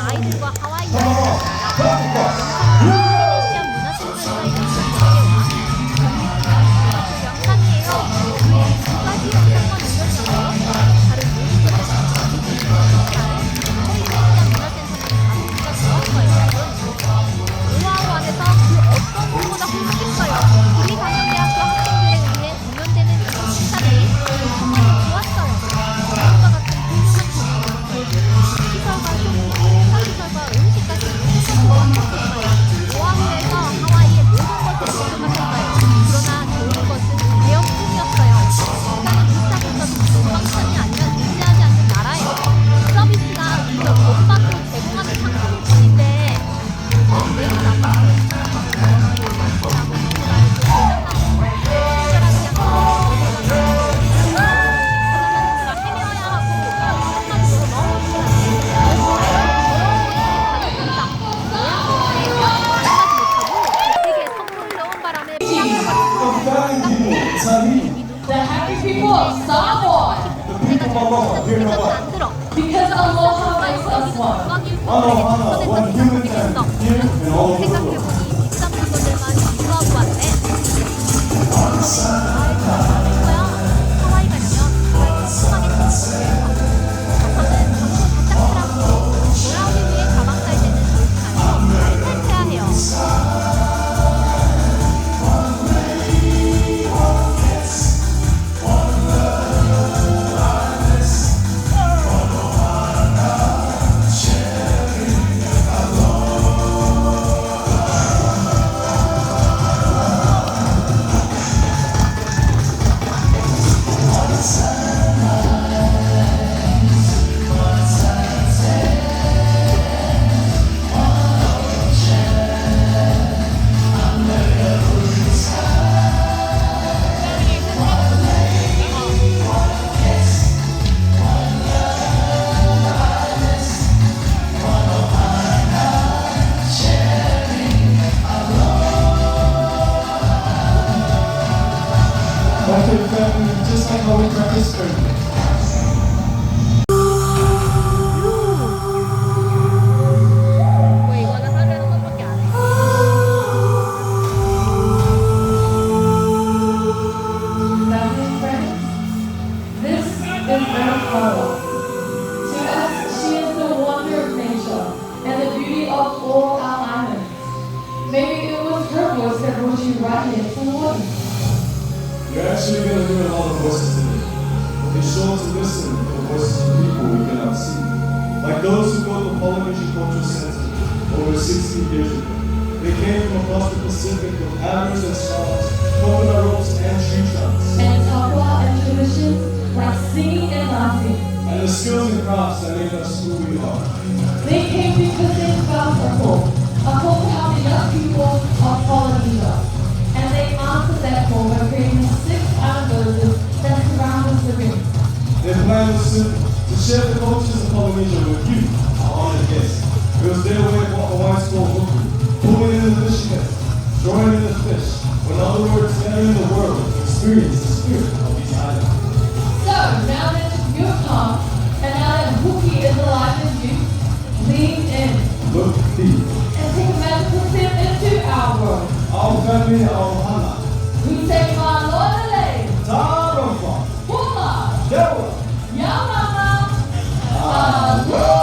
아이들과 하와이 여행을 하나요? 인도네시아 문화센터에서 있는 전시회와 그 영상이에요. 두 가지 영상만 올렸는데요. 다른 모든 것을 인도네시아 문화센터는 가보기가 좋았어요. 오아우 안에서 그 어떤 곳보다 훌륭했어요. 우리 방역대학교 학생들에 의해 공연되는 이런 행사들이 정말로 좋았어요. 그것과 같은 훌륭한 공연, 시설과 시설과 음식까지 모두 좋았었어요. 오아후에서 하와이의 모든 것을 모두 같았어요. 그러나 좋은 것은 대형품이었어요. 식사는 비싸고 서비스, 빵천이 아니면 존재하지 않는 나라예요. 서비스가 우리가 돈받고 제공하는 상품일 뿐인데 매우 나빴어요. The happy people of Samoa. Because aloha makes us one. 생각해보니 비싼 물건들만 비교하고 왔네. 하와이 가면 정말 궁금하겠어. 저는 정말 바짝하라고 노라우리 위에 가방 쌀 때는 조심하여 살살해야 해요. Just like how we practice earlier. 왜 이거는 하루에 한 번밖에 안 해? Lovely friends, this is their photo. To us, she is the wonder of nature and the beauty of all our islands. Maybe it was her voice that brought you right here to Hawaii. You're actually going to hear a lot of voices today. Be sure to listen to the voices of people we cannot see. Like those who go to the Polynesian Cultural Center over 60 years ago. They came from across the Pacific with hammers and saws, coconut ropes and tree trunks. And tapua and traditions like singing and dancing. And the skills and crafts that make us who we are. They came because they felt a call to help the young people of Polynesia. And they answered that call by creating 6 island villages that surround us living. Their plan was simple, to share the cultures of Polynesia with you, our honored guests. It was their way of what Hawaiians call hooking, pulling in the fishing net, drawing in the fish, or in other words, letting the world experience the spirit of these islands. So, now that you've come, and now that Hookie is alive in you, lean in Look deep. and take a magical step into our world. Our family, our hana. We say, my Lord, Tarofa. Puma, Dewa. Yamama, Aloha.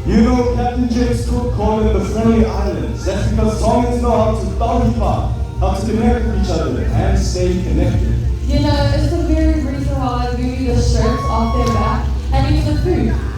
You know Captain James Cook called them the friendly islands. That's because Tongans know how to tauhipa, how to connect with each other and stay connected. You know, it's the very reason why they give you the shirts off their back and even the food.